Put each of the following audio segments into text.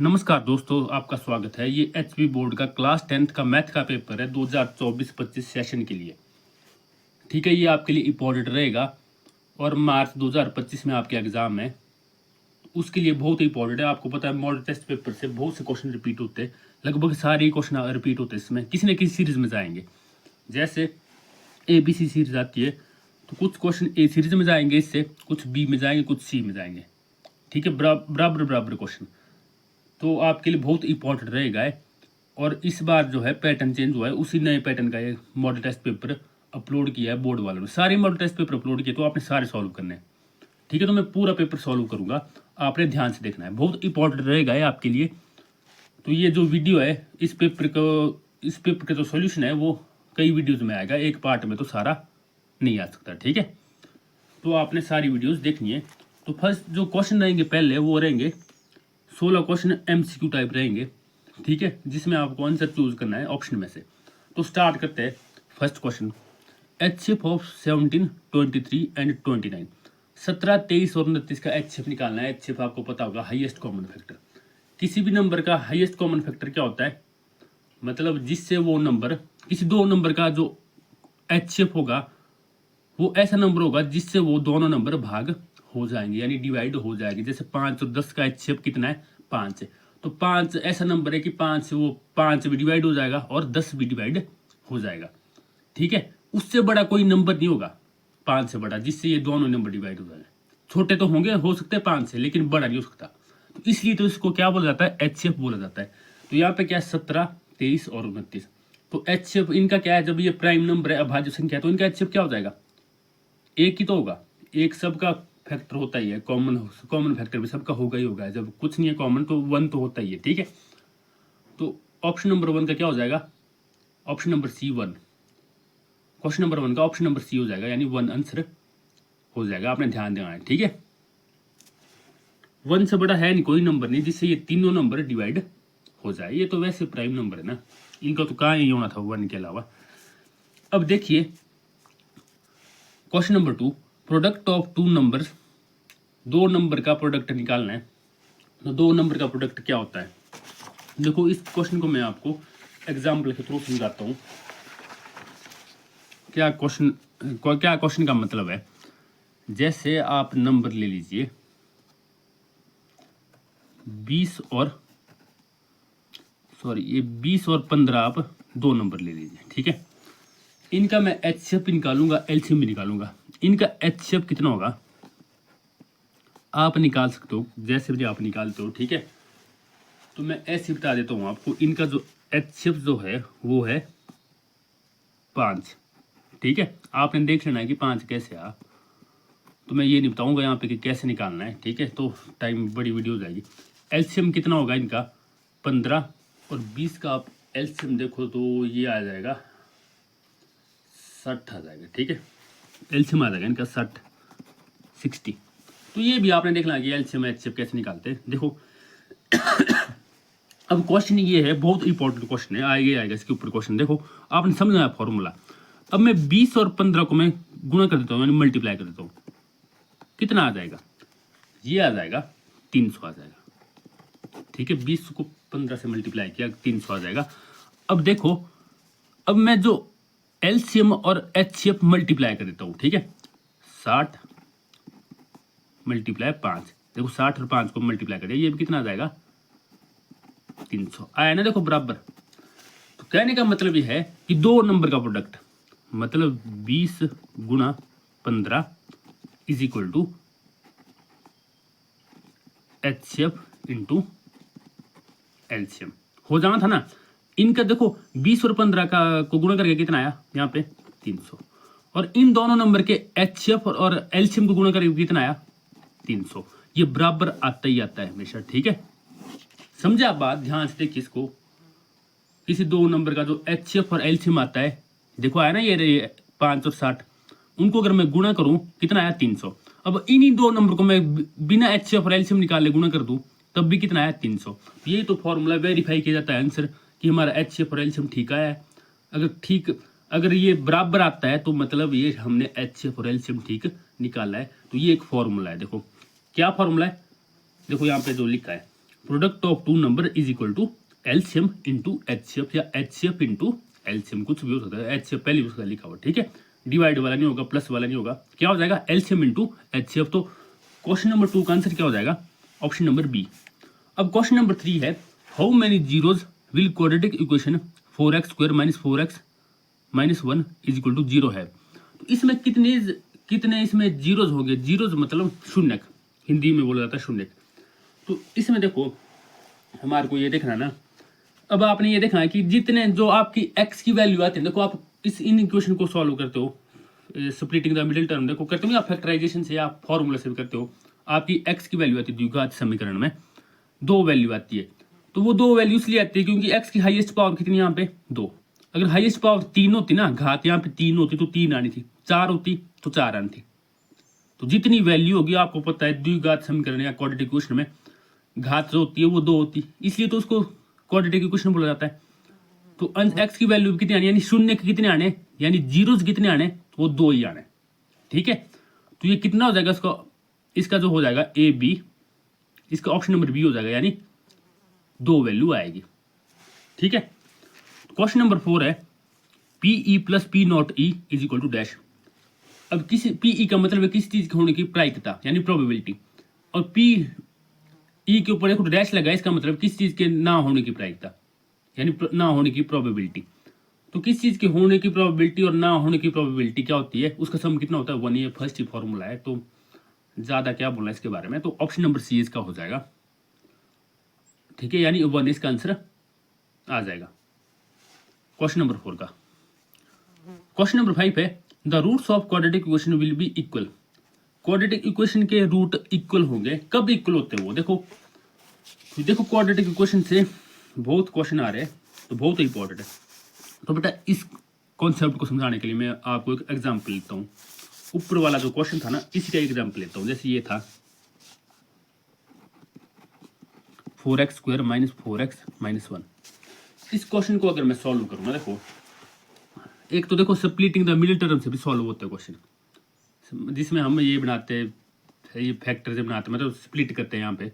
नमस्कार दोस्तों, आपका स्वागत है। ये एचपी बोर्ड का क्लास 10th का मैथ का पेपर है 2024-25 सेशन के लिए। ठीक है, ये आपके लिए इम्पोर्टेंट रहेगा और मार्च 2025 में आपके एग्जाम है, उसके लिए बहुत ही इंपॉर्टेंट है। आपको पता है मॉडल टेस्ट पेपर से बहुत से क्वेश्चन रिपीट होते हैं, लगभग सारे ही क्वेश्चन रिपीट होते हैं। इसमें किसी न किसी सीरीज में जाएंगे। जैसे ABC सीरीज आती है तो कुछ क्वेश्चन ए सीरीज में जाएंगे, इससे कुछ बी में जाएंगे, कुछ सी में जाएंगे। ठीक है, बराबर बराबर क्वेश्चन, तो आपके लिए बहुत इंपॉर्टेंट रहेगा है। और इस बार जो है पैटर्न चेंज हुआ है, उसी नए पैटर्न का ये मॉडल टेस्ट पेपर अपलोड किया है बोर्ड वालों ने। सारे मॉडल टेस्ट पेपर अपलोड किए तो आपने सारे सॉल्व करने हैं। ठीक है, तो मैं पूरा पेपर सॉल्व करूंगा, आपने ध्यान से देखना है, बहुत इंपॉर्टेंट रहेगा है आपके लिए। तो ये जो वीडियो है इस पेपर का जो सोल्यूशन है वो कई वीडियोज में आएगा, एक पार्ट में तो सारा नहीं आ सकता। ठीक है, तो आपने सारी वीडियोज देखनी है। तो फर्स्ट जो क्वेश्चन रहेंगे पहले वो रहेंगे 16 क्वेश्चन MCQ टाइप रहेंगे। ठीक है, जिसमें आपको आंसर चूज करना है ऑप्शन में से। तो स्टार्ट करते हैं। First question, HCF of 17, 23 and 29। 17, 23 और 29 का HCF निकालना है। HCF आपको पता होगा, हाईएस्ट कॉमन फैक्टर। किसी भी नंबर का हाईएस्ट कॉमन फैक्टर क्या होता है? मतलब जिससे वो नंबर, किसी दो नंबर का जो HCF होगा वो ऐसा नंबर होगा जिससे वो दोनों नंबर भाग हो जाएंगे, यानी डिवाइड हो जाएंगे। जैसे 5 और 10 का HCF कितना है? 5 है। तो 5 ऐसा नंबर है कि 5 से वो 5 भी डिवाइड हो जाएगा और 10 भी डिवाइड हो जाएगा। ठीक है, उससे बड़ा कोई नंबर नहीं होगा 5 से बड़ा जिससे ये दोनों नंबर डिवाइड हो जाए। छोटे तो होंगे, हो सकते हैं 5 से, लेकिन बड़ा नहीं हो सकता। तो इसलिए तो इसको क्या बोला जाता है? HCF बोला जाता है। तो यहाँ पे क्या है? 17, 23 और 29। तो HCF इनका क्या है? जब ये प्राइम नंबर है, अभाज्य संख्या है, तो इनका HCF क्या हो जाएगा? एक ही तो होगा। एक सबका फैक्टर होता ही है, कॉमन फैक्टर भी सबका होगा ही होगा। जब कुछ नहीं है कॉमन तो 1 तो होता ही है। ठीक है, तो ऑप्शन नंबर 1 का क्या हो जाएगा? Option number C 1। Question number 1 का ऑप्शन नंबर C हो जाएगा, यानी 1 आंसर हो जाएगा। आपने ध्यान देना है। ठीक है, 1 से बड़ा है नहीं कोई नंबर नहीं जिससे ये तीनों नंबर डिवाइड हो जाए। ये तो वैसे प्राइम नंबर है ना, इनका तो कहाँ ही होना था 1 के अलावा। अब देखिए question number 2, product of two numbers. दो नंबर का प्रोडक्ट निकालना है। तो दो नंबर का प्रोडक्ट क्या होता है? देखो, इस क्वेश्चन को मैं आपको एग्जाम्पल के थ्रू समझाता हूँ। क्या क्वेश्चन का मतलब है, जैसे आप नंबर ले लीजिए 20 और 15। आप दो नंबर ले लीजिए। ठीक है, इनका मैं HCF निकालूंगा, LCM भी निकालूंगा। इनका HCF कितना होगा आप निकाल सकते हो, जैसे भी आप निकालते हो। ठीक है, तो मैं ऐसे बता देता हूँ आपको। इनका जो HCF जो है वो है 5। ठीक है, आपने देख लेना है कि 5 कैसे आ, तो मैं ये नहीं बताऊंगा यहाँ पे कि कैसे निकालना है। ठीक है, तो टाइम बड़ी वीडियो हो जाएगी। LCM कितना होगा इनका? 15 और 20 का आप LCM देखो तो ये आ जाएगा 60 आ जाएगा। ठीक है, LCM आ जाएगा इनका 60। तो ये भी आपने देखना है कि LCM HCF कैसे निकालते हैं। देखो अब क्वेश्चन ये है, बहुत इंपॉर्टेंट क्वेश्चन है, आएगा इसके ऊपर क्वेश्चन। देखो आपने समझना है फॉर्मूला। अब मैं 20 और 15 को मैं गुणा कर देता हूँ, यानी मल्टीप्लाई कर देता हूँ। कितना आ जाएगा? ये आ जाएगा 300 आ जाएगा। ठीक है, 20 को 15 से मल्टीप्लाई किया 300 आ जाएगा। अब देखो, अब मैं जो LCM और HCF मल्टीप्लाई कर देता हूँ। ठीक है, 60 मल्टीप्लाई 5। देखो 60 और 5 को मल्टीप्लाई कर दिया, ये भी कितना आ जाएगा? 300 आया ना। देखो बराबर। तो कहने का मतलब ये है कि दो नंबर का प्रोडक्ट, मतलब 20 गुणा 15 is equal to HCF into LCM हो जाना था ना। इनका देखो 20 और 15 का को गुणा करके कितना आया यहाँ पे? 300। और इन दोनों नंबर के HCF और LCM को गुणा करके कितना आया? 300। ये बराबर आता ही आता है हमेशा। ठीक है, समझे आप बात? ध्यान से देखिए इसको। किसी दो नंबर का जो HCF और LCM आता है, देखो आया ना ये 5 और 60, उनको अगर मैं गुणा करूं कितना आया? 300। अब इन्हीं दो नंबर को मैं बिना HCF और LCM निकाले गुणा कर दूं तब भी कितना आया? 300। यही तो फॉर्मूला वेरीफाई किया जाता है आंसर कि हमारा HCF और LCM ठीक आया है। अगर ये बराबर आता है तो मतलब ये हमने HCF और LCM ठीक निकाला है। तो ये एक फॉर्मूला है। देखो क्या फॉर्मूला है? देखो यहाँ पे जो लिखा है, product of two number is equal to LCM into HCF या एचसीएफ इंटू एलसीएम, कुछ भी हो सकता है, एचसीएफ पहले उसका लिखा हुआ, ठीक है, डिवाइड वाला नहीं होगा, प्लस वाला नहीं होगा, क्या हो जाएगा एलसीएम इंटू एचसीएफ। तो क्वेश्चन नंबर 2 का आंसर क्या हो जाएगा, ऑप्शन नंबर बी। अब क्वेश्चन नंबर 3 है, how many zeros will quadratic equation 4x² - 4x - 1 is equal to 0 है। तो इसमें कितने इसमें जीरोज हो गए, जीरोज मतलब शून्यक, हिंदी में बोला जाता है शून्यक। तो इसमें देखो हमारे को ये देखना ना, अब आपने ये देखना है कि जितने जो आपकी x की वैल्यू आती है, देखो आप इन इक्वेशन को सॉल्व करते हो, स्प्लिटिंग द मिडिल टर्म देखो करते हो या फैक्टराइजेशन से या फॉर्मूला से भी करते हो, आपकी x की वैल्यू आती है द्विघात समीकरण में 2 वैल्यू आती है। तो वो 2 वैल्यू इसलिए आती है क्योंकि x की हाईएस्ट पावर कितनी यहाँ पे 2, अगर हाईएस्ट पावर 3 होती ना, घात यहाँ पे 3 होती तो 3 आनी थी, 4 होती तो 4 आनी थी। तो जितनी वैल्यू होगी आपको पता है द्विघात समीकरण या क्वाड्रेटिक इक्वेशन में घात जो होती है वो 2 होती, इसलिए तो उसको क्वाड्रेटिक इक्वेशन बोला जाता है। तो x की वैल्यू कितनी आनी, यानी शून्य के कितने आने, यानी जीरोज कितने आने, तो वो 2 ही आने, ठीक है। तो ये कितना हो जाएगा इसका जो हो जाएगा ए बी, इसका ऑप्शन नंबर बी हो जाएगा, यानी 2 वैल्यू आएगी, ठीक है। क्वेश्चन नंबर 4 है, P E plus P not E is equal to dash. अब किसी पी ई का मतलब है किसी चीज के होने की प्रायिकता यानी प्रोबेबिलिटी, और पी ई के ऊपर एक डैश लगा, इसका मतलब किसी चीज के ना होने की प्रायिकता यानी ना होने की प्रोबेबिलिटी। तो किस चीज के होने की प्रोबेबिलिटी और ना होने की प्रोबेबिलिटी क्या होती है, उसका सम कितना होता है 1, ये फर्स्ट ही फॉर्मूला है, तो ज्यादा क्या बोलना है इसके बारे में। तो ऑप्शन नंबर सी इसका हो जाएगा, ठीक है, यानी 1 इसका आंसर आ जाएगा क्वेश्चन नंबर 4 का। क्वेश्चन नंबर 5 है, the roots of quadratic equation will be equal. Quadratic equation के रूट इक्वल होंगे, कब इक्वल होते हैं वो देखो क्वाड्रेटिक इक्वेशन से बहुत क्वेश्चन आ रहे हैं, तो बहुत इंपॉर्टेंट है। तो बेटा इस कॉन्सेप्ट को समझाने के लिए मैं आपको एक एग्जांपल लेता हूँ। ऊपर वाला जो क्वेश्चन था ना, इसी का एग्जांपल लेता हूँ। जैसे ये था 4x² - 4x - 1। इस क्वेश्चन को अगर मैं सॉल्व करूँगा, देखो एक तो देखो स्प्लिटिंग द मिडिल टर्म से भी सॉल्व होता है क्वेश्चन, जिसमें हम ये बनाते हैं, ये फैक्टर से बनाते हैं, मतलब स्प्लिट करते हैं यहाँ पे,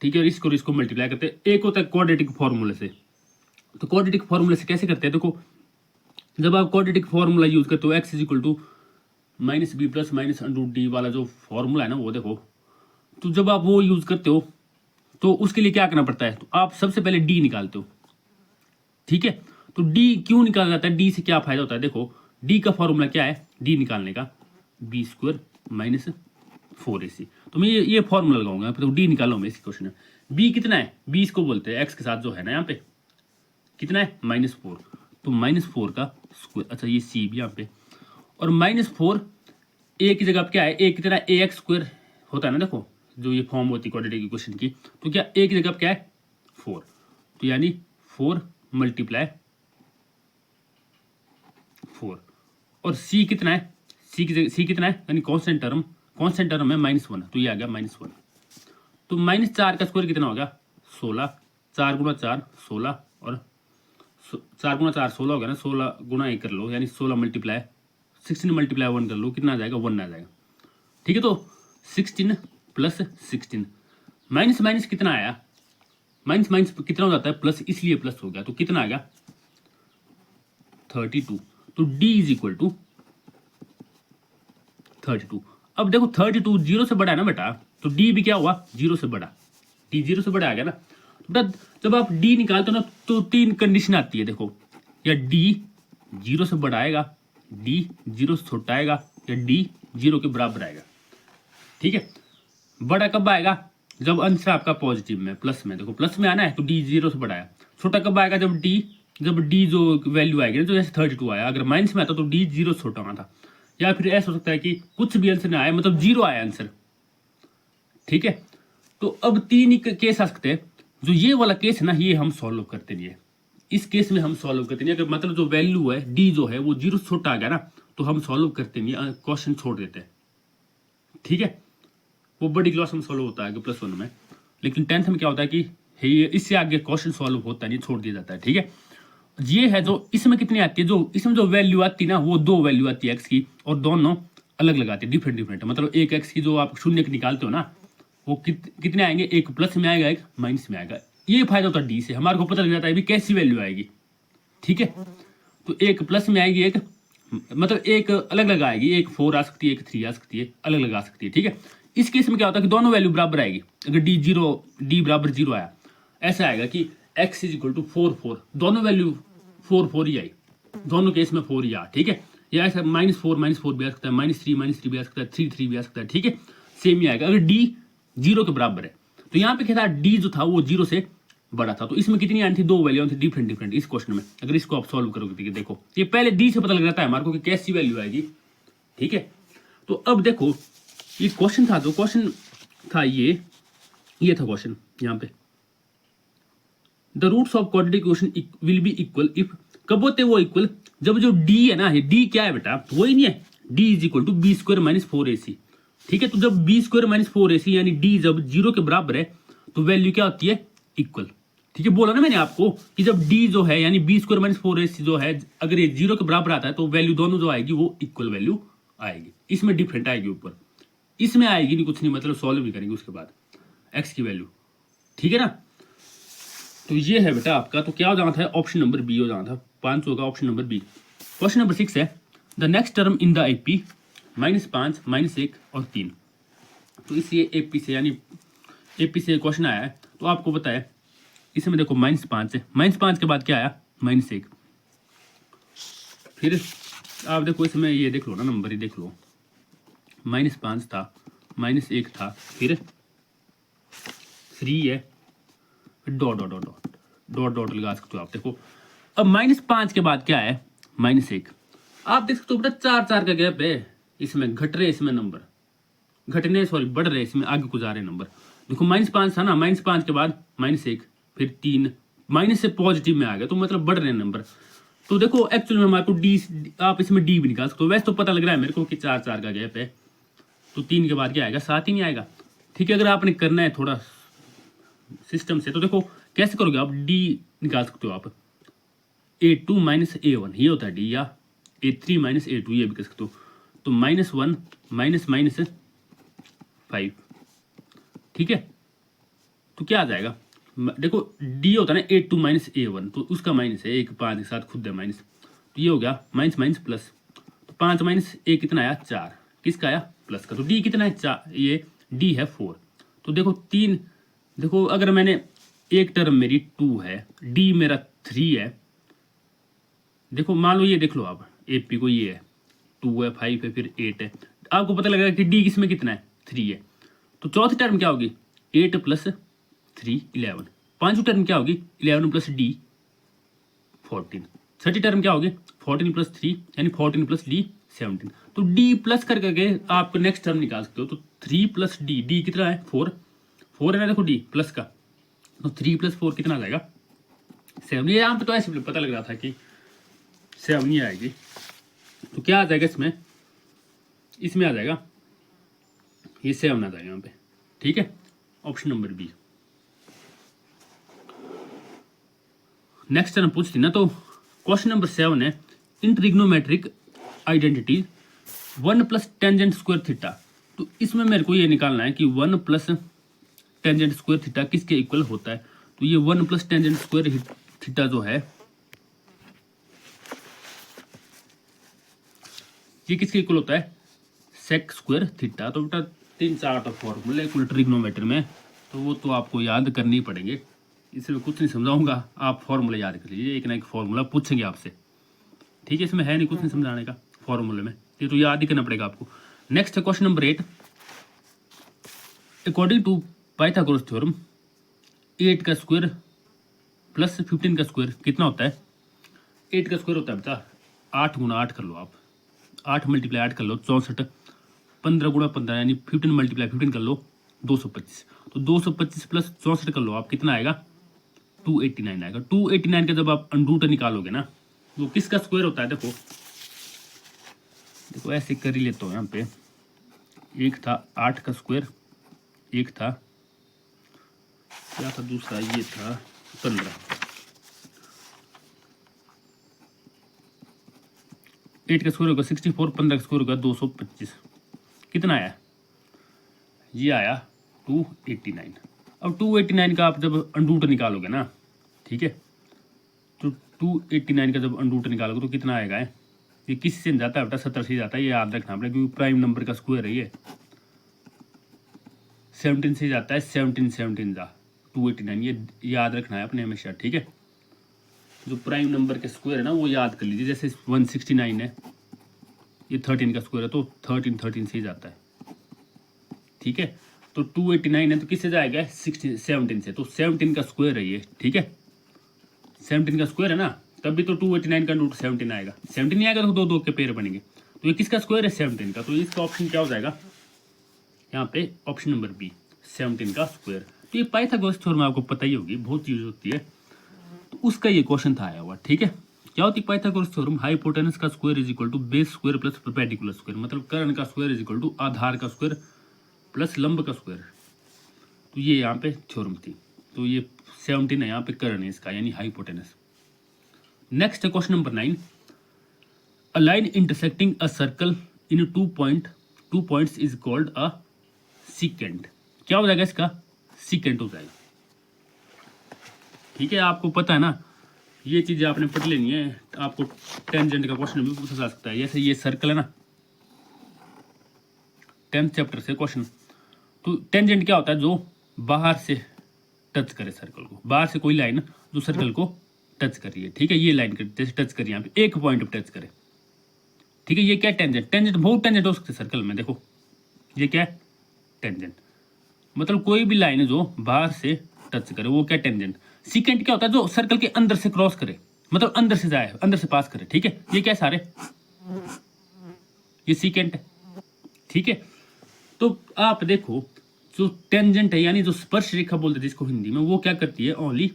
ठीक है, और इसको मल्टीप्लाई करते हैं। एक होता है क्वाड्रेटिक फॉर्मूले से। तो क्वाड्रेटिक फॉर्मूले से कैसे करते हैं, देखो जब आप क्वाड्रेटिक फॉर्मूला यूज करते हो x is equal to -b plus -√d वाला जो फॉर्मूला है ना, वो देखो, तो जब आप वो यूज करते हो तो उसके लिए क्या करना पड़ता है, तो आप सबसे पहले d निकालते हो, ठीक है। तो d क्यों निकाला जाता है, d से क्या फायदा होता है, देखो d का फॉर्मूला क्या है d निकालने का, b² - 4ac। तो मैं ये फॉर्मूला लगाऊंगा, तो d निकालो मैं इस क्वेश्चन में। b कितना है, b इसको बोलते हैं x के साथ जो है ना यहाँ पे कितना है -4, तो -4 का स्क्वायर, अच्छा ये c भी यहाँ पे, और -4 a की जगह क्या है, a कितना है ax² होता है ना, देखो जो ये फॉर्म होती है क्वाड्रेटिक इक्वेशन की, तो क्या a की जगह क्या है 4, तो यानी 4 × 4, और c कितना है, c कितना है, यानी कांस्टेंट टर्म है -1, तो ये आ गया -1। तो -4 का स्क्वायर कितना हो गया 16, 4 × 4 16, और 4 × 4 16 हो गया ना, 16 गुना 1 कर लो, यानी 16 × 16 × 1 कर लो, कितना आ जाएगा 1 आ जाएगा, ठीक है। तो 16 + 16 माइनस कितना आया, माइनस कितना हो जाता है प्लस, इसलिए प्लस हो गया, तो कितना आ गया 32। तो d इज इक्वल टू 32। अब देखो 32 0 से बड़ा है ना बेटा, तो d भी क्या हुआ 0 से बड़ा, d 0 से बड़ा आ गया ना। बेटा जब आप d निकालते हो ना, तो 3 कंडीशन आती है, देखो या d 0 से बड़ा आएगा, d 0 से छोटा आएगा, या d 0 के बराबर आएगा, ठीक है। बड़ा कब आएगा, जब आंसर आपका पॉजिटिव में प्लस में, देखो प्लस में आना है तो d 0 से बड़ा है। छोटा कब आएगा, जब d जो वैल्यू आएगी, जो जैसे 32 आया, अगर माइनस में आता तो d 0 से छोटा होना था। या फिर ऐसा हो सकता है कि कुछ भी आंसर ना आए, मतलब 0 आया आंसर, ठीक है। तो अब 3 ही केस आ सकते हैं। जो ये वाला केस है ना, ये हम सॉल्व करते नहीं है, इस केस में हम सॉल्व करते नहीं। अगर मतलब जो वैल्यू है d जो है वो 0 से छोटा आ गया ना, तो हम सॉल्व करते नहीं, क्वेश्चन छोड़ देते हैं, ठीक है। वो बड़ी क्लास में सॉल्व होता है +1 में, लेकिन 10th में क्या होता है कि इससे आगे क्वेश्चन सॉल्व होता नहीं, छोड़ दिया जाता है, ठीक है। ये है जो इसमें कितनी आती है, जो इसमें जो वैल्यू आती है ना, वो 2 वैल्यू आती है x की, और दोनों अलग अलग आती है, डिफरेंट, मतलब एक x की जो आप शून्य निकालते हो ना, वो कितने आएंगे, एक प्लस में आएगा एक माइनस में आएगा। ये फायदा होता है डी से, हमारे को पता लग जाता है भी कैसी वैल्यू आएगी। ठीक है, तो एक प्लस में आएगी, एक मतलब एक अलग अलग आएगी, एक 4 आ सकती है, एक 3 आ सकती है, अलग अलग आ सकती है। ठीक है, इस केस में क्या होता है कि दोनों वैल्यू बराबर आएगी। अगर डी बराबर 0 आया, ऐसा आएगा कि x इज इक्वल टू 4 दोनों वैल्यू 4 ही आई, दोनों केस में 4 ही आ। ठीक है, या ऐसा -4 भी आ सकता है, -3 भी आ सकता है, 3 भी आ सकता है। ठीक है, सेम ही आएगा अगर डी 0 के बराबर है। तो यहाँ पे क्या था, डी जो था वो 0 से बड़ा था। तो इसमें कितनी आनी थी, 2 वैल्यू थी डिफरेंट इस क्वेश्चन में। अगर इसको आप सॉल्व करोगे, देखो ये पहले डी से पता लग जाता है हमारे को कि कैसी वैल्यू आएगी। ठीक है, तो अब देखो ये क्वेश्चन था, जो क्वेश्चन था ये था क्वेश्चन यहाँ पे, the roots of quadratic equation will be equal if, कब होते वो इक्वल, जब जो डी है ना, डी क्या है बेटा, वही नहीं है, d is equal to b square minus 4ac। ठीक है, तो जब बी स्क्वायर माइनस 4ac यानी डी जब 0 के बराबर है तो वैल्यू क्या होती है, इक्वल। ठीक है, बोला ना मैंने आपको कि जब डी जो है यानी बी स्क्वायर माइनस 4ac जो है, अगर ये 0 के बराबर आता है तो वैल्यू दोनों जो आएगी वो इक्वल वैल्यू आएगी। इसमें डिफरेंट आएगी ऊपर, इसमें आएगी नहीं, कुछ नहीं, मतलब सॉल्व भी करेंगे उसके बाद एक्स की वैल्यू। ठीक है ना, तो ये है बेटा आपका। तो क्या हो जाना था, ऑप्शन नंबर बी हो जाना था, 500 का option number B. Question number 6 है, the next term in the AP -5 -1 और 3। तो इसी एपी से यानी एपी से क्वेश्चन आया है, तो आपको पता है इसमें देखो -5 है, -5 के बाद क्या आया, -1। फिर आप देखो इसमें ये देख लो ना, नंबर ही देख लो, -5 था, -1 था, फिर 3 है, फिर डॉट लगा सकते हो आप। देखो अब -5 के बाद क्या है, -1। आप देख सकते हो बेटा 4 का गैप है, इसमें घट रहे, इसमें नंबर घटने सॉरी बढ़ रहे, इसमें आगे को जा रहे नंबर। देखो -5 था ना, -5 के बाद -1, फिर 3, माइनस से पॉजिटिव में आ गया, तो मतलब बढ़ रहे नंबर। तो देखो एक्चुअल में हमारे को डी, आप इसमें डी भी निकाल सकते हो। वैसे तो पता लग रहा है मेरे को कि 4 का गैप है, तो 3 के बाद क्या आएगा, 7 ही नहीं आएगा। ठीक है, अगर आपने करना है थोड़ा सिस्टम से, तो देखो कैसे करोगे आप, डी निकाल सकते हो आप, A2 माइनस A1 ये होता है डी, या A3 माइनस A2 ये भी कर सकते हो। तो -1 -5। ठीक है, तो क्या आ जाएगा, देखो डी होता है ना A2 माइनस A1, तो उसका माइनस है, 1 5 के साथ खुद है माइनस, तो ये हो गया माइनस माइनस प्लस। तो 5 माइनस 1 कितना आया, 4, किसका आया, प्लस का। तो डी कितना है, 4, ये डी है 4। तो देखो 3, देखो अगर मैंने एक टर्म मेरी 2 है, डी मेरा 3 है, देखो मान लो ये देख लो आप, एपी को ये है 2 है, 5 है, फिर 8 है, आपको पता लगेगा कि डी किसमें कितना है, 3 है। तो चौथी टर्म क्या होगी, 8 प्लस 3 11। पांचवी टर्म क्या होगी, 11 प्लस डी 14। छठी टर्म क्या होगी, 14 प्लस 3 यानी 14 प्लस डी 17। तो डी प्लस कर करके आप नेक्स्ट टर्म निकाल सकते हो। तो 3 प्लस डी, डी कितना है 4 है ना, देखो डी प्लस का, तो 3 + 4 कितना आ जाएगा, 7। ये यहाँ पे तो ऐसे पता लग रहा था कि 7 ही आएगी। तो क्या आ जाएगा इसमें आ जाएगा ये 7 आ जाएगा यहाँ पे। ठीक है, option number B. Next term पूछती ना, तो क्वेश्चन नंबर 7 है, in trigonometric identity 1 + tangent square theta. तो इसमें मेरे को ये निकालना है कि 1 + टेंजेंट स्क्वायर थीटा किसके इक्वल होता है। तो ये 1 + टेंजेंट स्क्वायर थीटा जो है ये किसके इक्वल होता है, सेक स्क्वायर थीटा। तो बेटा 3-4 तो फॉर्मूले कुल ट्रिग्नोमेट्री में, तो वो तो आपको याद करने ही पड़ेंगे, इसमें कुछ नहीं समझाऊंगा, आप फॉर्मूला याद कर लीजिए, एक ना एक फॉर्मूला पूछेंगे आपसे। ठीक है, इसमें है नहीं कुछ नहीं समझाने का फॉर्मूले में, ये तो याद ही करना पड़ेगा आपको। नेक्स्ट है question number 8, according to Pythagoras theorem 8 का स्क्वायर प्लस 15 का स्क्वायर कितना होता है। 8 का स्क्वायर होता है बेटा 8 × 8 कर लो आप, 8 × 8 कर लो 64, 15 × 15 यानी 15 × 15 कर लो 225। तो 225 प्लस 64 कर लो आप, कितना आएगा 289 आएगा। 289 का जब आप अंडरूट निकालोगे ना, वो किसका स्क्वायर होता है, देखो ऐसे कर ही लेता हूँ यहाँ पे। एक था 8 का स्क्वायर, एक था क्या था दूसरा, ये था 15। 8 का स्क्वायर होगा 64, 15 का स्क्वायर होगा 225, कितना आया, ये आया 289। अब 289 का आप जब अंडूट निकालोगे ना, ठीक है, तो 289 का जब अंडूट निकालोगे तो कितना आएगा है? ये किस से जाता है बेटा? 70 से जाता है, ये याद रखना पड़ेगा क्योंकि प्राइम नंबर का स्क्वायर है ये। 17 से जाता है, 17 जा 289, ये याद रखना है अपने हमेशा, ठीक है। जो प्राइम नंबर के स्क्वायर है ना वो याद कर लीजिए। जैसे 169 है, ये 13 का स्क्वायर है तो 13 से ही जाता है, ठीक है। तो 289 है तो किससे जाएगा? 17 से, तो 17 का स्क्वायर है ये, ठीक है। 17 का स्क्वायर है ना, तब भी तो 289 का रूट 17 आएगा। 17 नहीं आएगा तो दो दो के पेयर बनेंगे। तो ये किसका स्क्वायर है? 17 का। तो इसका ऑप्शन क्या हो जाएगा यहाँ पे? ऑप्शन नंबर बी, 17 का स्क्वायर। तो ये पाइथागोरस थ्योरम आपको पता ही होगी, बहुत यूज होती है, तो उसका ये क्वेश्चन था आया हुआ, ठीक है। क्या होती है पाइथागोरस थ्योरम? हाइपोटेनस का square is equal to base square plus perpendicular square, मतलब कर्ण का स्क्वायर इज इक्वल टू आधार का स्क्वायर प्लस लंब का स्क्वायर। तो ये यहाँ पे थ्योरम थी। तो ये 17 है यहाँ पे कर्ण है इसका, यानी हाइपोटेनस। नेक्स्ट है question number 9। A line intersecting a circle in two points is called a secant. क्या हो जाएगा इसका? सीकेंट हो जाएगा, ठीक है। आपको पता है ना, ये चीजें आपने पढ़ लेनी है। आपको टेंजेंट का क्वेश्चन भी पूछा जा सकता है। जैसे ये सर्कल है ना, 10th चैप्टर से क्वेश्चन। तो टेंजेंट क्या होता है? जो बाहर से टच करे सर्कल को, बाहर से कोई लाइन जो सर्कल को टच कर रही है, ठीक है। ये लाइन जैसे टच करी यहाँ पे, एक पॉइंट पे टच करे, ठीक है। ये क्या टेंजेंट? टेंजेंट बहुत टेंजेंट हो सकते सर्कल में, देखो ये क्या है? टेंजेंट। मतलब कोई भी लाइन जो बाहर से टच करे वो क्या? टेंजेंट। सीकेंट क्या होता है? जो सर्कल के अंदर से क्रॉस करे, मतलब अंदर से जाए, अंदर से पास करे, ठीक है। ये क्या सारे? ये सीकेंट है, ठीक है। तो आप देखो, जो टेंजेंट है यानी जो स्पर्श रेखा बोलते हैं जिसको हिंदी में, वो क्या करती है? ओनली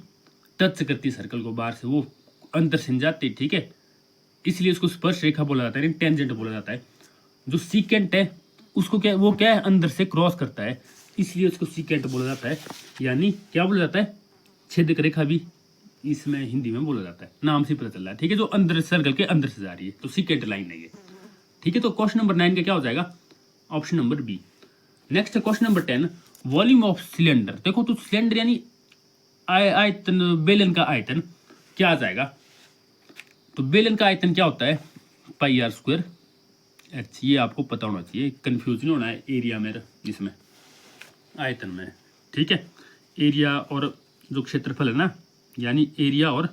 टच करती है सर्कल को बाहर से, वो अंदर से जाती है, ठीक है। इसलिए उसको स्पर्श रेखा बोला जाता है, टेंजेंट बोला जाता है। जो सीकेंट है उसको क्या, वो क्या है? अंदर से क्रॉस करता है, इसलिए उसको सीकेंट बोला जाता है। यानी क्या बोला जाता है? छेदक रेखा भी इसमें हिंदी में बोला जाता है, नाम से पता चल रहा है, ठीक है। जो अंदर सर्कल के अंदर से जा रही है, तो सीकेंट लाइन है ये, ठीक है। तो क्वेश्चन नंबर 9 का क्या हो जाएगा? Option number B. नेक्स्ट है question number 10। Volume of cylinder. देखो तो सिलेंडर यानी आयतन, बेलन का आयतन क्या आ जाएगा? तो बेलन का आयतन क्या होता है? पाई आर स्क्वायर एच। ये आपको पता होना चाहिए, कंफ्यूजन होना है एरिया में, इसमें आयतन में, ठीक है। एरिया और जो क्षेत्रफल है ना, यानी एरिया और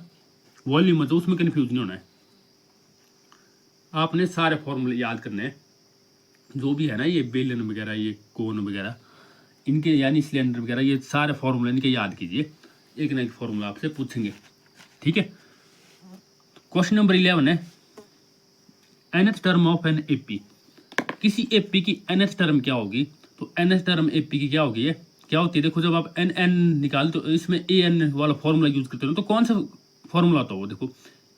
वॉल्यूम है, तो उसमें कंफ्यूजन होना है। आपने सारे फॉर्मूले याद करने हैं जो भी है ना, ये बेलन वगैरह, ये कोन वगैरह, इनके यानी सिलेंडर वगैरह, ये सारे फॉर्मूले इनके याद कीजिए। एक ना एक फॉर्मूला आपसे पूछेंगे, ठीक है। क्वेश्चन नंबर 11 है nth term of an AP. किसी एपी की nth टर्म क्या होगी? तो nth टर्म एपी की क्या होगी? ये क्या होती है? देखो जब आप एन निकालते हो, इसमें ए एन वाला फॉर्मूला यूज करते हो, तो कौन सा फॉर्मूला होता है वो? देखो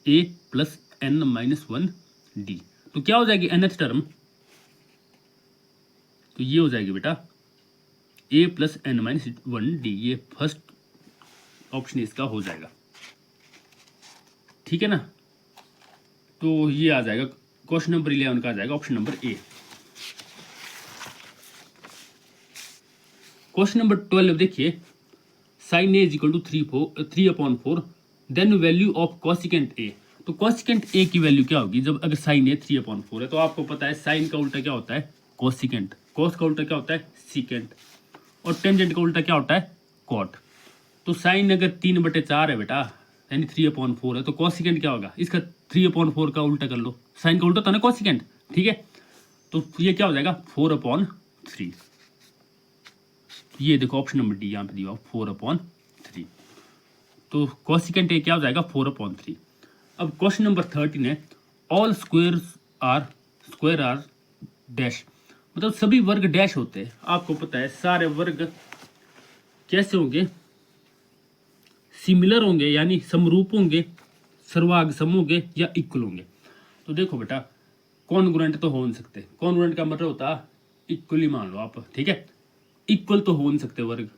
a plus n minus 1 d. तो क्या हो जाएगी nth टर्म? तो ये हो जाएगी बेटा a plus n minus 1 d. ये फर्स्ट ऑप्शन इसका हो जाएगा, ठीक है ना। तो ये आ जाएगा क्वेश्चन नंबर 11 का, आ जाएगा option number A. Question number 12 देखिए, sine A is equal to 3/4, then value of cosecant A. तो कॉसिकेंट ए की वैल्यू क्या होगी? जब अगर साइन ए 3/4 है, तो आपको पता है साइन का उल्टा क्या होता है? कॉसिकेंट। कॉस का उल्टा क्या होता है? सीकेंट। और टेंजेंट का उल्टा क्या होता है? कॉट। तो साइन अगर 3/4 है बेटा, यानी 3/4 है, तो कॉसिकेंट क्या होगा? इसका 3/4 का उल्टा कर लो, साइन का उल्टा था ना कॉसिकेंट, ठीक है। तो ये क्या हो जाएगा? 4/3। ये देखो ऑप्शन नंबर डी यहाँ पे दिया 4/3। तो कॉसिकेंट ए क्या हो जाएगा? 4/3। अब क्वेश्चन नंबर 13 है, ऑल स्क्वायर आर डैश। मतलब सभी वर्ग डैश होते हैं। आपको पता है सारे वर्ग कैसे होंगे? सिमिलर होंगे, यानी समरूप होंगे, सर्वाग सम होंगे, या इक्वल होंगे। तो देखो बेटा, कॉन्ग्रुएंट तो हो नहीं सकते। कॉन्ग्रुएंट का मतलब होता है इक्वली मान लो आप, ठीक है। इक्वल तो हो नहीं सकते वर्ग।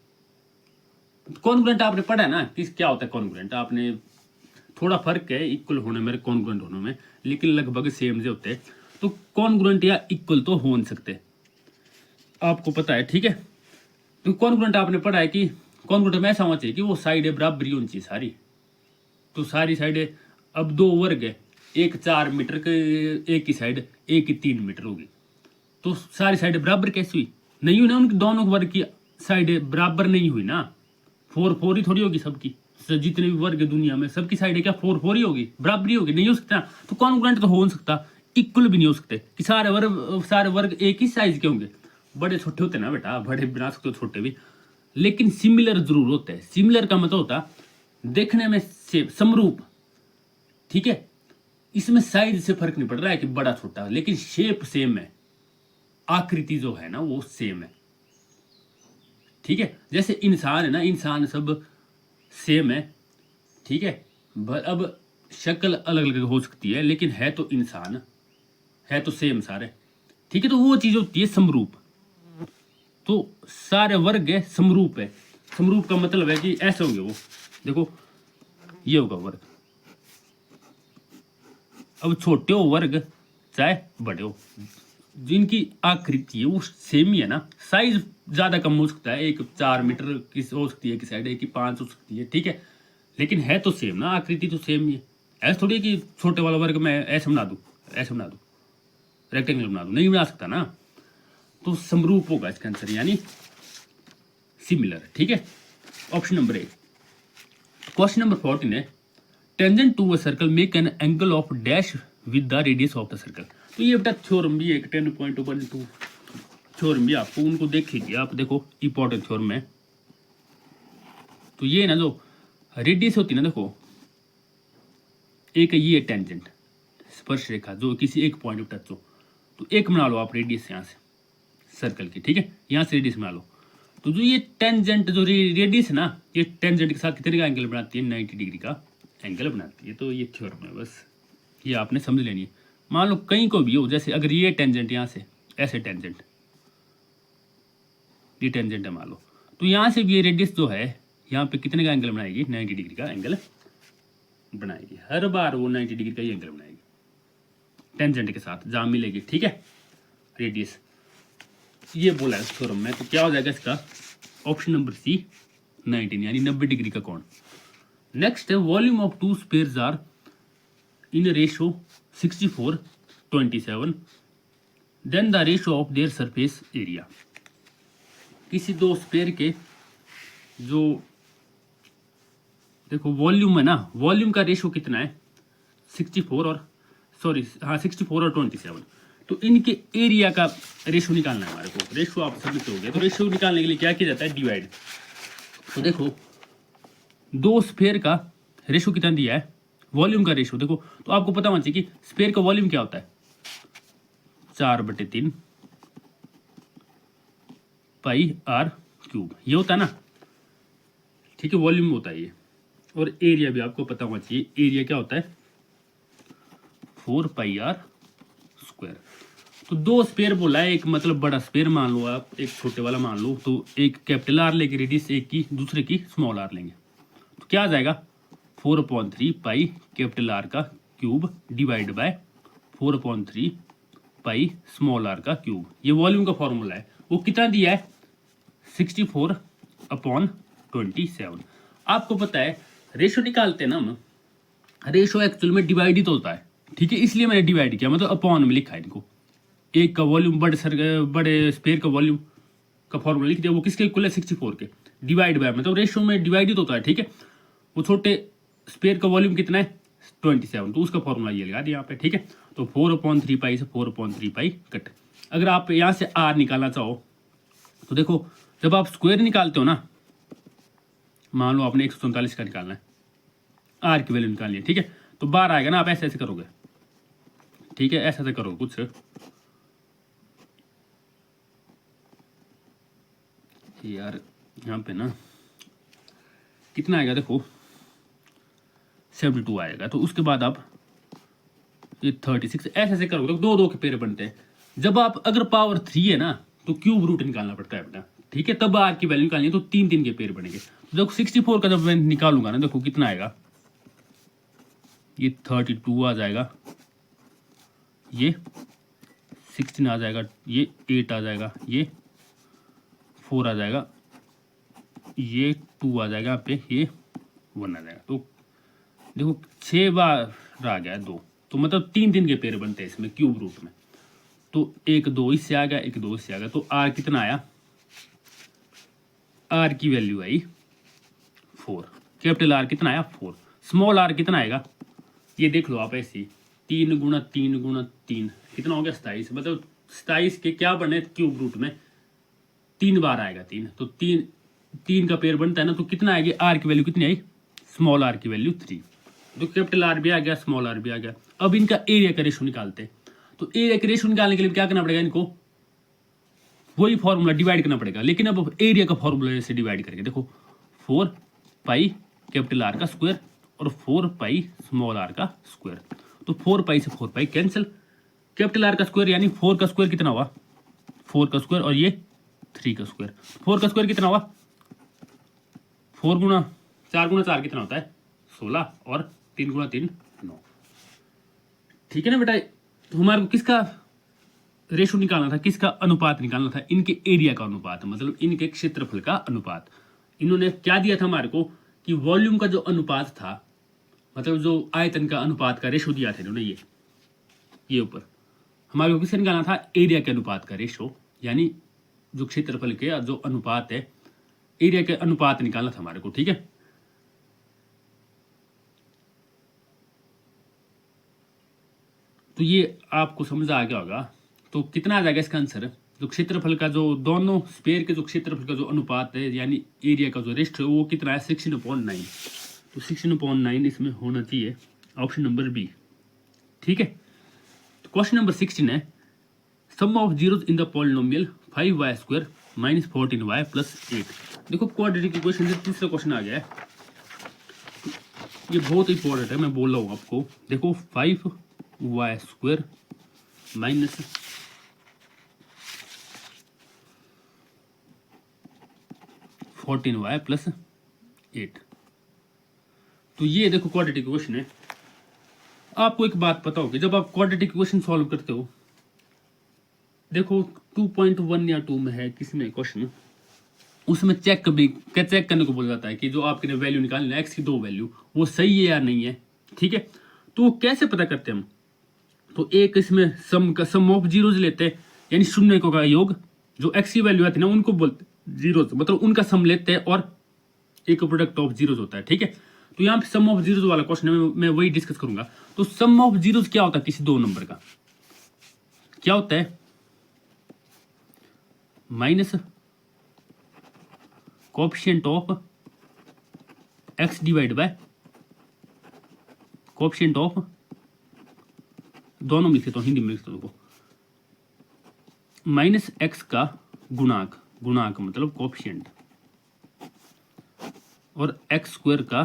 कॉन्ग्रुएंट आपने पढ़ा है ना, किस क्या होता है कॉन्ग्रुएंट? आपने थोड़ा फर्क है इक्वल होने में, कॉन्ग्रुएंट होने में, लेकिन लगभग सेम से होते हैं। तो कॉन्ग्रुएंट या इक्वल तो हो नहीं सकते, आपको पता है, ठीक है। तो कॉन्ग्रुएंट आपने पढ़ा है कि कॉन्ग्रुएंट में ऐसा होना चाहिए कि वो साइडें बराबरी होनी चाहिए सारी। तो सारी साइडें, अब दो वर्ग है, एक 4 मीटर के एक की साइड, एक की 3 मीटर होगी, तो सारी साइडें बराबर कैसे हुई? नहीं हुई ना, उनकी दोनों वर्ग की साइडें बराबर नहीं हुई ना। 4 4 ही थोड़ी होगी सबकी, जितने भी वर्ग है दुनिया में सबकी साइडें क्या 4 4 ही होगी, बराबरी होगी? नहीं हो सकता। तो कॉन्ग्रुएंट तो हो नहीं सकता, इक्वल भी नहीं हो सकते कि सारे वर्ग एक ही साइज के होंगे। बड़े छोटे होते ना बेटा, बड़े बना सकते हो छोटे भी, लेकिन सिमिलर जरूर होते हैं। सिमिलर का मतलब होता देखने में समरूप, ठीक है। इसमें साइज से फर्क नहीं पड़ रहा है कि बड़ा छोटा, लेकिन शेप सेम है, आकृति जो है ना वो सेम है, ठीक है। जैसे इंसान है ना, इंसान सब सेम है, ठीक है। अब शक्ल अलग अलग हो सकती है, लेकिन है तो इंसान, है तो सेम सारे, ठीक है। तो वो चीज होती है समरूप। तो सारे वर्ग है समरूप है। समरूप का मतलब है कि ऐसे होंगे वो, देखो ये होगा वर्ग। अब छोटे हो वर्ग चाहे बड़े हो, जिनकी आकृति है वो सेम ही है ना। साइज ज्यादा कम हो सकता है, एक 4 मीटर की हो सकती है कि साइड, एक की 5 हो सकती है, ठीक है, लेकिन है तो सेम ना, आकृति तो सेम ही है। ऐसा थोड़ी है कि छोटे वाला वर्ग मैं ऐसे बना दूं, ऐसे बना दूं, रेक्टेंगल बना दूं, नहीं बना सकता ना। तो समरूप होगा इसका आंसर, यानी सिमिलर, ठीक है। Option number A. Question number 14 है, tangent to a circle make an angle of dash with the radius of the circle. तो ये बेटा थ्योरम भी है, 10.12 थ्योरम भी, आपको उनको देख लीजिए आप, देखो इंपॉर्टेंट थ्योरम है। तो ये ना जो रेडियस होती है ना, देखो एक ये टेंजेंट स्पर्श रेखा जो किसी एक पॉइंट पर टच हो, तो एक बना लो आप रेडियस यहाँ से सर्कल की, ठीक है, यहाँ से रेडियस बना लो। तो जो ये टेंजेंट जो रेडियस है ना, ये टेंजेंट के साथ कितने का एंगल बनाती है? 90 डिग्री का एंगल बनाती है। तो ये थ्योरम है, बस ये आपने समझ लेनी है। मान लो कहीं को भी हो, जैसे अगर ये टेंजेंट यहाँ से ऐसे टेंजेंट, ये टेंजेंट है मान लो, तो यहाँ से भी ये रेडियस जो है यहाँ पे कितने का एंगल बनाएगी? 90 डिग्री का एंगल बनाएगी। हर बार वो 90 डिग्री का ही एंगल बनाएगी टेंजेंट के साथ जहाँ मिलेगी, ठीक है, रेडियस। ये बोला है थ्योरम में। तो क्या हो जाएगा इसका? ऑप्शन नंबर सी 19, यानी 90 डिग्री का कोण। नेक्स्ट है, volume of two spheres are in ratio 64:27, then the ratio of their surface area. किसी दो स्पेयर के जो देखो वॉल्यूम है ना, वॉल्यूम का रेशो कितना है? 64 और 27। तो इनके एरिया का रेशो निकालना है हमारे को। रेशो आप सभी से हो गया, तो रेशो निकालने के लिए क्या किया जाता है? डिवाइड। तो देखो दो स्फेयर का रेशो कितना दिया है? वॉल्यूम का रेशो देखो, तो आपको पता होना चाहिए कि स्फेयर का वॉल्यूम क्या होता है? 4/3 पाई आर क्यूब, ये होता है ना, ठीक है, वॉल्यूम होता है ये। और एरिया भी आपको पता होना चाहिए, एरिया क्या होता है? 4 पाई आर स्क्वायर। तो दो स्पेयर बोला है, एक मतलब बड़ा स्पेयर मान लो आप, एक छोटे वाला मान लो। तो एक कैपिटल आर लेके रेडियस, एक की दूसरे की स्मॉल आर लेंगे, तो क्या आ जाएगा? 4/3 पाई कैपिटल आर का cube divide by 4/3 pi small r का क्यूब। ये वॉल्यूम का फॉर्मूला है। वो कितना दिया है? 64/27। आपको पता है रेशो निकालते हैं ना हम, रेशो एक्चुअल में डिवाइड ही तो होता है, ठीक है, इसलिए मैंने डिवाइड किया, मतलब अपॉन में लिखा है इनको। एक का वॉल्यूम बड़े स्पेयर का वॉल्यूम का फॉर्मूला लिख दिया, वो किसके इक्वल है? 64 के। डिवाइड बाय मतलब रेशो में डिवाइड ही तो होता है, ठीक है। वो छोटे स्पेयर का वॉल्यूम कितना है? 27, तो उसका फॉर्मूला ये लगा दिया यहाँ पे, ठीक है। तो 4/3 पाई से 4/3 पाई कट। अगर आप यहाँ से आर निकालना चाहो तो देखो, जब आप स्क्वायर निकालते हो ना, मान लो आपने 144 का निकालना है, आर की वैल्यू निकालनी है, ठीक है, तो बार आएगा ना, आप ऐसे ऐसे करोगे, ठीक है, ऐसे ऐसे करोगे कुछ यार, यहाँ पे ना कितना आएगा देखो, 72 आएगा। तो उसके बाद आप ये 36 ऐसे ऐसे करोगे तो दो दो के पेड़ बनते हैं। जब आप अगर पावर 3 है ना, तो क्यूब रूट निकालना पड़ता है बेटा, ठीक है, तब आर की वैल्यू निकालनी है, तो 3 के पेड़ बनेंगे। तो देखो 64 का जब मैं निकालूंगा ना, देखो कितना आएगा, ये 32 आ जाएगा, ये 16 आ जाएगा, ये 8 आ जाएगा, ये 4 आ जाएगा, ये 2 आ जाएगा यहाँ पे, ये 1 आ जाएगा। तो देखो 6 बार आ गया 2, तो मतलब 3 के पेयर बनते हैं इसमें क्यूब रूट में। तो 1 2 इससे आ गया, 1 2 इससे आ गया, तो आर कितना आया, आर की वैल्यू आई 4। कैपिटल आर कितना आया 4। स्मॉल आर कितना आएगा, ये देख लो आप ऐसे, 3 गुणा 3 गुणा 3 कितना हो गया 27। मतलब 27 के क्या बने क्यूब रूट में, 3 बार आएगा 3, तो 3 का पेयर बनता है ना, तो कितना आएगी, आर की वैल्यू कितनी आई, स्मॉल आर की वैल्यू 3। तो कैपिटल आर भी आ गया, स्मॉल आर भी आ गया। अब इनका एरिया का रेशो निकालते हैं। तो एरिया का रेशो निकालने के लिए क्या करना पड़ेगा, इनको वही फॉर्मूला डिवाइड करना पड़ेगा, लेकिन अब एरिया का फॉर्मूला से डिवाइड करेंगे। देखो 4 पाई कैपिटल आर का स्क्वायर और 4 पाई स्मॉल आर का स्क्वायर। तो 4 पाई से 4 पाई कैंसिल, कैपिटल आर का स्क्वायर यानी 4 का स्क्वायर कितना हुआ, 4 का स्क्वायर, और ये 3 का स्क्वायर। 4 का स्क्वायर कितना हुआ, 4 गुणा 4 कितना होता है 16, और 3 गुणा 3 9। ठीक है ना बेटा। तो हमारे को किसका रेशो निकालना था, किसका अनुपात निकालना था, इनके एरिया का अनुपात, मतलब इनके क्षेत्रफल का अनुपात। इन्होंने क्या दिया था हमारे को कि वॉल्यूम का जो अनुपात था, मतलब जो आयतन का अनुपात का रेशो दिया था इन्होंने, ये ऊपर हमारे को किसका निकालना था, एरिया के अनुपात का रेशो, यानी जो क्षेत्रफल के जो अनुपात है, एरिया के अनुपात निकालना था हमारे को। ठीक है, तो ये आपको समझ आ गया होगा। तो कितना आ जाएगा इसका आंसर, जो क्षेत्रफल का जो दोनों स्पेयर के जो क्षेत्रफल का जो अनुपात है, यानी एरिया का जो रेशो है, वो कितना है 16/9। तो 16/9 इसमें होना चाहिए, ऑप्शन नंबर बी। ठीक है, तो क्वेश्चन नंबर 16 है, sum of zeros in the polynomial 5y² - 14y + 8। देखो क्वाड्रेटिक इक्वेशन से तीसरा क्वेश्चन आ गया है, ये बहुत इंपॉर्टेंट है, मैं बोल रहा हूँ आपको। देखो 5y² - 14y + 8। तो ये देखो क्वाड्रेटिक इक्वेशन है। आपको एक बात पता होगी, जब आप क्वाड्रेटिक इक्वेशन सॉल्व करते हो, देखो 2.1 या 2 में है किसमें क्वेश्चन, उसमें चेक करने को बोला जाता है कि जो आपके वैल्यू निकालनी है, एक्स की 2 वैल्यू, वो सही है या नहीं है। ठीक है, तो वो कैसे पता करते हैं हम, तो एक इसमें सम ऑफ जीरोज लेते हैं, यानी शून्य का योग, जो एक्स की वैल्यू आती है ना उनको बोलते जीरोज, मतलब उनका सम लेते हैं, और एक प्रोडक्ट ऑफ जीरोज होता है। ठीक है, तो यहाँ पे सम ऑफ जीरोज वाला क्वेश्चन है, मैं वही डिस्कस करूंगा। तो सम ऑफ जीरोज क्या होता है, किसी 2 नंबर का क्या होता है, minus coefficient of x divide by coefficient of, दोनों में लिखते हो हिंदी में लिखते हो, माइनस एक्स का गुणांक मतलब कोएफिशिएंट, और एक्स स्क्वायर का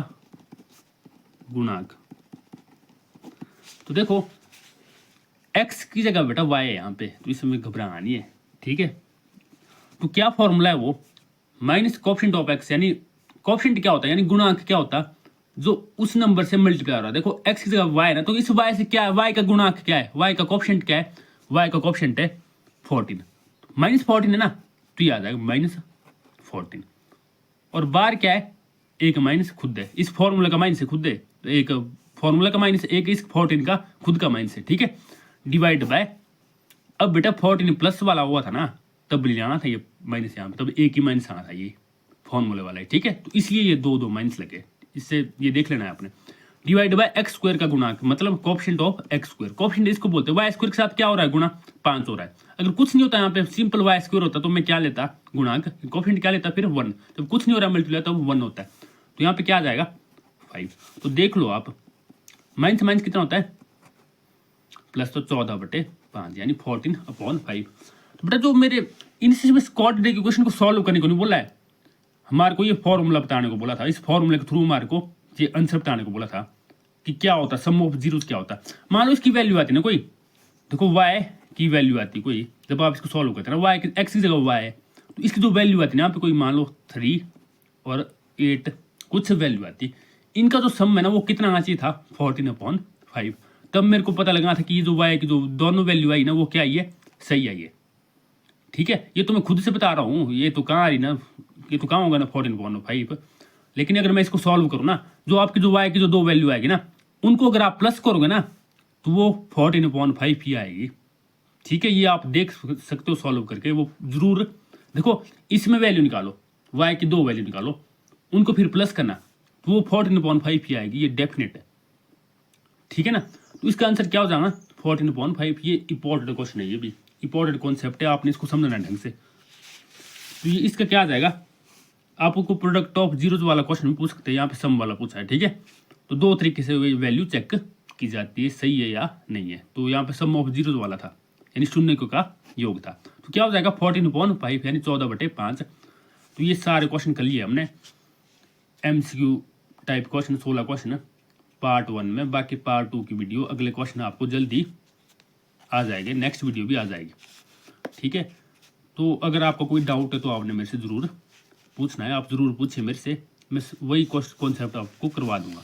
गुणांक। तो देखो x की जगह बेटा y है यहाँ पे, तो इसमें घबराना नहीं है। ठीक है, तो क्या फॉर्मूला है वो, माइनस कोएफिशिएंट ऑफ x, यानी कोएफिशिएंट क्या होता है, यानी गुणांक क्या होता है, जो उस नंबर से मल्टीप्लाई हो रहा है। देखो x की जगह y है ना, तो इस y से क्या है, y का गुणांक क्या है, y का कोएफिशिएंट क्या है, y का कोएफिशिएंट है 14, -14 है ना, तो ये आ जाएगा -14। और बार क्या है, एक माइनस खुद है, इस फॉर्मूला का माइनस है खुद है, तो एक फॉर्मूला का माइनस, एक इस 14 का खुद का माइनस है। ठीक है, डिवाइड बाय, अब बेटा 14 प्लस वाला हुआ था ना, तब ले जाना था ये माइनस यहाँ पे, तब एक ही माइनस आना था ये फॉर्मूले वाला है। ठीक है, तो इसलिए ये 2 माइनस लगे, इससे ये देख लेना है आपने। डिवाइड बाय एक्स स्क्वायर का गुणांक, मतलब coefficient of x square, coefficient इसको बोलते हैं, वाई स्क्वायर के साथ क्या हो रहा है, गुणा 5 हो रहा है। अगर कुछ नहीं होता यहाँ पे, सिंपल वाई स्क्वायर होता तो मैं क्या लेता, गुणांक, कोएफिशिएंट क्या लेता, फिर 1। जब कुछ नहीं हो रहा मल्टीप्लाई, तब 1 होता है, तो यहाँ पे क्या आ जाएगा 5। तो देख लो आप, माइनस माइनस कितना होता है प्लस, तो 14/5 यानी 14/5। तो बेटा जो मेरे इनसे क्वाड्रेटिक इक्वेशन को सॉल्व करने को नहीं बोला है, हमारे को ये फॉर्मूला बताने को बोला था, इस फॉर्मूले के थ्रू हमारे को ये आंसर बताने को बोला था कि क्या होता है, सम ऑफ जीरोस क्या होता है। मान लो इसकी वैल्यू आती है ना कोई, देखो y की वैल्यू आती है कोई, जब आप इसको सॉल्व करते हैं ना, y एक्स की जगह y है, तो इसकी जो वैल्यू आती है ना यहाँ पे, कोई मान लो 3 और 8 कुछ वैल्यू आती है, इनका जो सम है ना वो कितना आना चाहिए था 14/5। तब मेरे को पता लगा था कि ये जो y की जो दोनों वैल्यू आई ना, वो क्या आई है, सही आई है। ठीक है, ये तो मैं खुद से बता रहा हूँ, ये तो कहाँ आ रही ना ये तो कहाँ होगा ना 14/5। लेकिन अगर मैं इसको सॉल्व करूँ ना, जो आपकी जो y की जो दो वैल्यू आएगी ना, उनको अगर आप प्लस करोगे ना तो वो 14/5 ही आएगी। ठीक है, ये आप देख सकते हो सॉल्व करके। वो जरूर देखो, इसमें वैल्यू निकालो, y की दो वैल्यू निकालो, उनको फिर प्लस करना तो वो 14/5 ही आएगी, ये डेफिनेट है। ठीक है ना, तो इसका आंसर क्या हो जाएगा 14/5। ये इंपॉर्टेंट क्वेश्चन है, ये भी इंपॉर्टेंट कॉन्सेप्ट है, आपने इसको समझना ढंग से। तो ये इसका क्या आ जाएगा, आपको प्रोडक्ट ऑफ जीरोज वाला क्वेश्चन भी पूछ सकते हैं, यहाँ पे सम वाला पूछा है। ठीक है, तो दो तरीके से वैल्यू चेक की जाती है, सही है या नहीं है। तो यहाँ पे सम ऑफ जीरोज वाला था, यानी शून्य का योग था। तो क्या हो जाएगा 14/5 यानी 14/5। तो ये सारे क्वेश्चन कर लिए हमने, MCQ type question 16 question part 1 में। बाकी पार्ट 2 की वीडियो, अगले क्वेश्चन आपको जल्दी आ जाएंगे, नेक्स्ट वीडियो भी आ जाएगी। ठीक है, तो अगर आपको कोई डाउट है तो आपने मेरे से ज़रूर पूछना है, आप ज़रूर पूछिए मेरे से, मैं वही कॉन्सेप्ट आपको करवा दूंगा।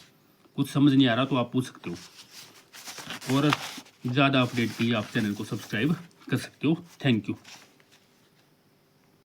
कुछ समझ नहीं आ रहा तो आप पूछ सकते हो। और ज़्यादा अपडेट के लिए आप चैनल को सब्सक्राइब कर सकते हो। Thank you.